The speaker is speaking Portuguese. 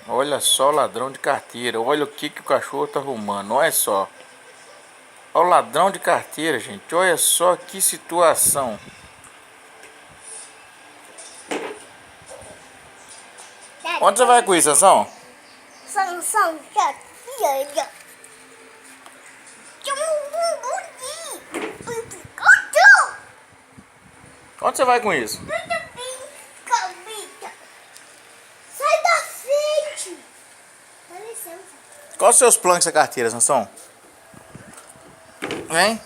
Olha só o ladrão de carteira. Olha o que o cachorro tá arrumando. Olha só. Olha o ladrão de carteira, gente. Olha só que situação. Onde você vai com isso, Sansão? Sansão, Onde você vai com isso? sai da frente. Dá licença. Quais os seus planos com essa carteira, Sansão? Vem.